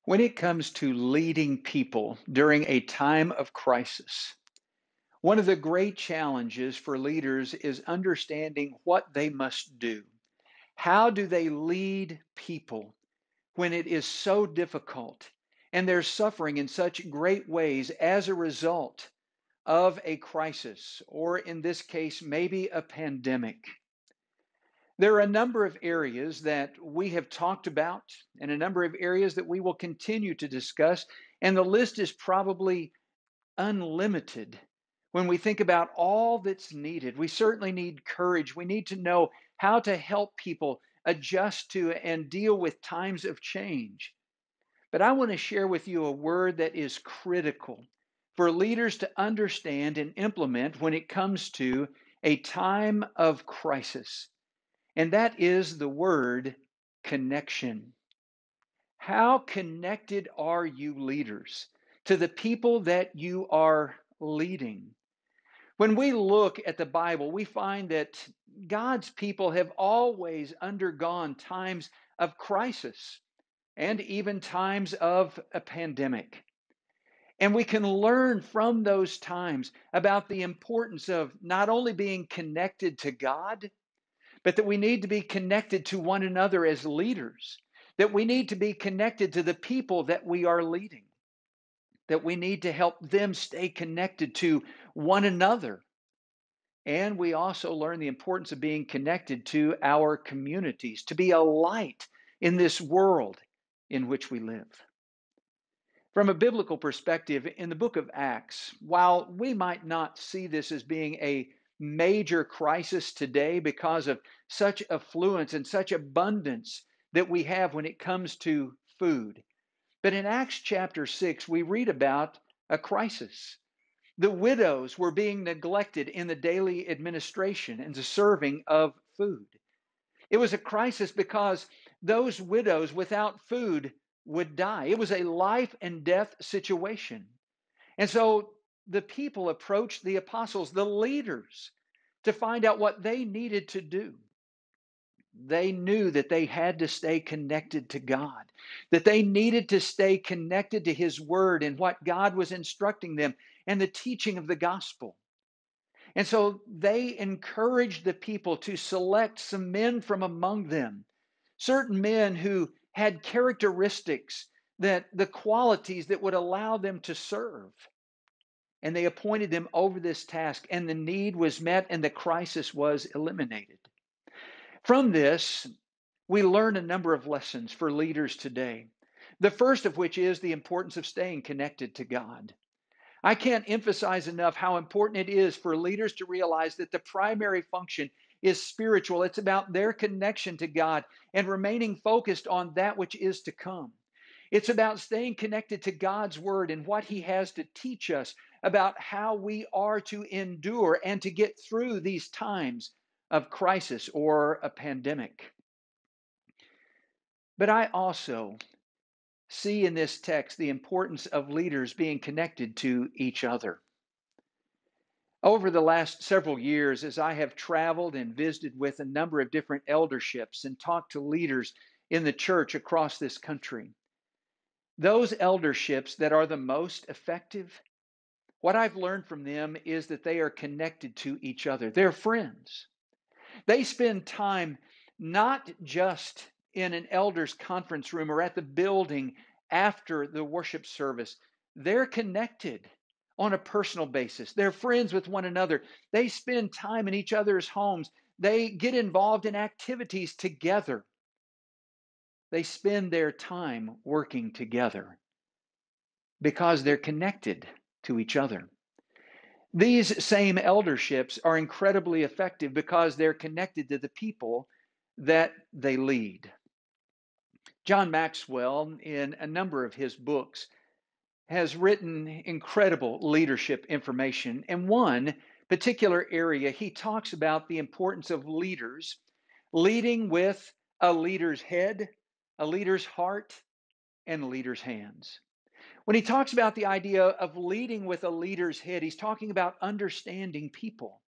When it comes to leading people during a time of crisis, one of the great challenges for leaders is understanding what they must do. How do they lead people when it is so difficult and they're suffering in such great ways as a result of a crisis, or in this case, maybe a pandemic? There are a number of areas that we have talked about and a number of areas that we will continue to discuss. And the list is probably unlimited when we think about all that's needed. We certainly need courage. We need to know how to help people adjust to and deal with times of change. But I want to share with you a word that is critical for leaders to understand and implement when it comes to a time of crisis. And that is the word connection. How connected are you leaders to the people that you are leading? When we look at the Bible, we find that God's people have always undergone times of crisis and even times of a pandemic. And we can learn from those times about the importance of not only being connected to God, but that we need to be connected to one another as leaders, that we need to be connected to the people that we are leading, that we need to help them stay connected to one another. And we also learn the importance of being connected to our communities, to be a light in this world in which we live. From a biblical perspective, in the book of Acts, while we might not see this as being a major crisis today because of such affluence and such abundance that we have when it comes to food, but in Acts chapter 6, we read about a crisis. The widows were being neglected in the daily administration and the serving of food. It was a crisis because those widows without food would die. It was a life and death situation. And so the people approached the apostles, the leaders, to find out what they needed to do. They knew that they had to stay connected to God, that they needed to stay connected to His Word and what God was instructing them and the teaching of the gospel. And so they encouraged the people to select some men from among them, certain men who had characteristics, that the qualities that would allow them to serve. And they appointed them over this task, and the need was met, and the crisis was eliminated. From this, we learn a number of lessons for leaders today. The first of which is the importance of staying connected to God. I can't emphasize enough how important it is for leaders to realize that the primary function is spiritual. It's about their connection to God and remaining focused on that which is to come. It's about staying connected to God's word and what He has to teach us about how we are to endure and to get through these times of crisis or a pandemic. But I also see in this text the importance of leaders being connected to each other. Over the last several years, as I have traveled and visited with a number of different elderships and talked to leaders in the church across this country, those elderships that are the most effective, what I've learned from them is that they are connected to each other. They're friends. They spend time not just in an elders conference room or at the building after the worship service. They're connected on a personal basis. They're friends with one another. They spend time in each other's homes. They get involved in activities together. They spend their time working together because they're connected to each other. These same elderships are incredibly effective because they're connected to the people that they lead. John Maxwell, in a number of his books, has written incredible leadership information. In one particular area, he talks about the importance of leaders leading with a leader's head, a leader's heart, and a leader's hands. When he talks about the idea of leading with a leader's head, he's talking about understanding people.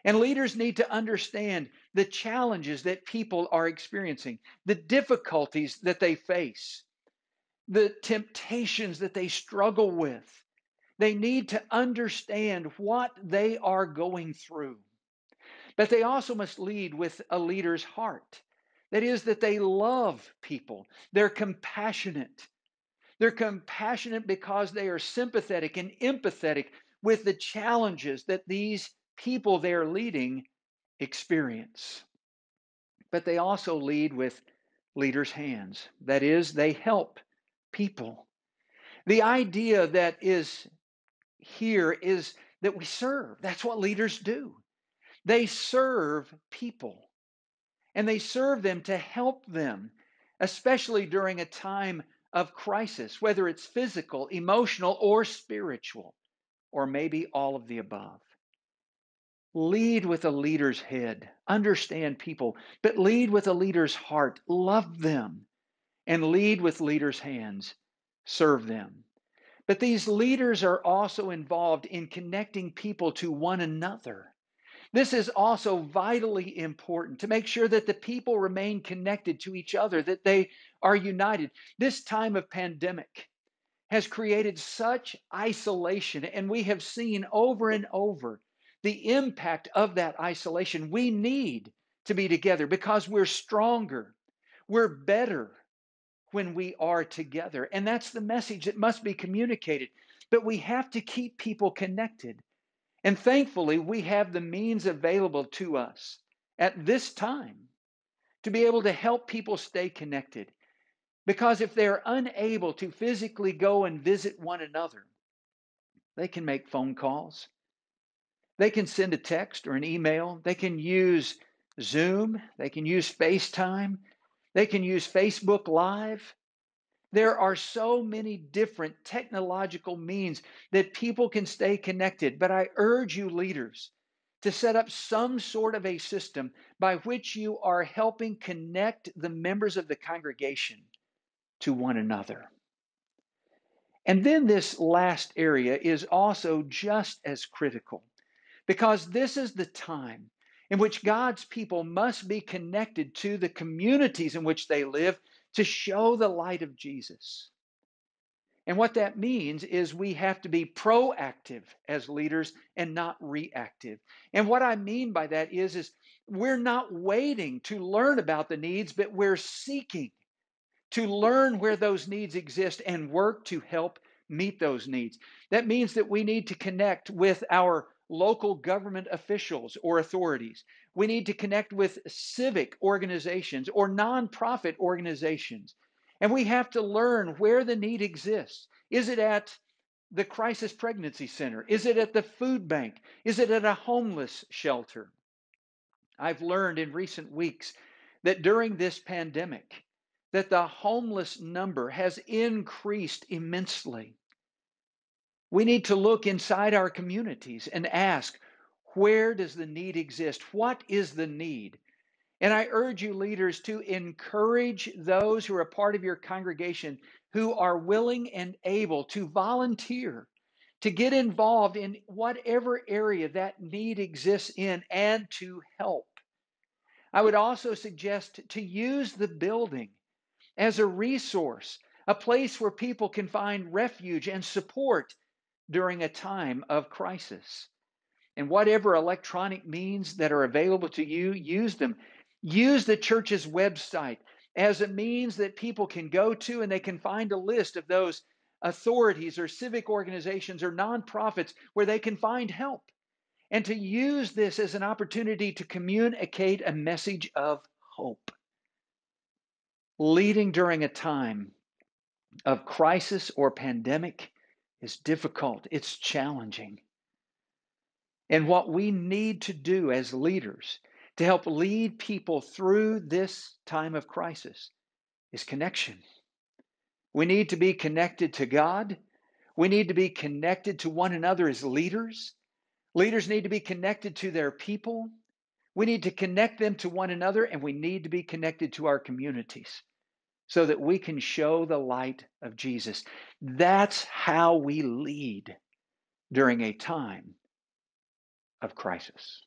And leaders need to understand the challenges that people are experiencing, the difficulties that they face. the temptations that they struggle with. They need to understand what they are going through. But they also must lead with a leader's heart. That is, that they love people. They're compassionate. They're compassionate because they are sympathetic and empathetic with the challenges that these people they're leading experience. But they also lead with leaders' hands. That is, they help people. The idea that is here is that we serve. That's what leaders do. They serve people, and they serve them to help them, especially during a time of crisis, whether it's physical, emotional, or spiritual, or maybe all of the above. Lead with a leader's head, understand people, but lead with a leader's heart, love them, and lead with leaders' hands, serve them. But these leaders are also involved in connecting people to one another. This is also vitally important to make sure that the people remain connected to each other, that they are united. This time of pandemic has created such isolation, and we have seen over and over the impact of that isolation. We need to be together because we're stronger, we're better when we are together. And that's the message that must be communicated. But we have to keep people connected. And thankfully, we have the means available to us at this time to be able to help people stay connected. Because if they're unable to physically go and visit one another, they can make phone calls. They can send a text or an email. They can use Zoom. They can use FaceTime. They can use Facebook Live. There are so many different technological means that people can stay connected. But I urge you, leaders, to set up some sort of a system by which you are helping connect the members of the congregation to one another. And then this last area is also just as critical because this is the time in which God's people must be connected to the communities in which they live to show the light of Jesus. And what that means is we have to be proactive as leaders and not reactive. And what I mean by that is we're not waiting to learn about the needs, but we're seeking to learn where those needs exist and work to help meet those needs. That means that we need to connect with our local government officials or authorities. We need to connect with civic organizations or nonprofit organizations. And we have to learn where the need exists. Is it at the Crisis Pregnancy Center? Is it at the food bank? Is it at a homeless shelter? I've learned in recent weeks that during this pandemic, that the homeless number has increased immensely. We need to look inside our communities and ask, where does the need exist? What is the need? And I urge you, leaders, to encourage those who are a part of your congregation who are willing and able to volunteer, to get involved in whatever area that need exists in, and to help. I would also suggest to use the building as a resource, a place where people can find refuge and support during a time of crisis. And whatever electronic means that are available to you, use them. Use the church's website as a means that people can go to and they can find a list of those authorities or civic organizations or nonprofits where they can find help. And to use this as an opportunity to communicate a message of hope. Leading during a time of crisis or pandemic is difficult, it's challenging. And what we need to do as leaders to help lead people through this time of crisis is connection. We need to be connected to God. We need to be connected to one another as leaders. Leaders need to be connected to their people. We need to connect them to one another, and we need to be connected to our communities so that we can show the light of Jesus. That's how we lead during a time of crisis.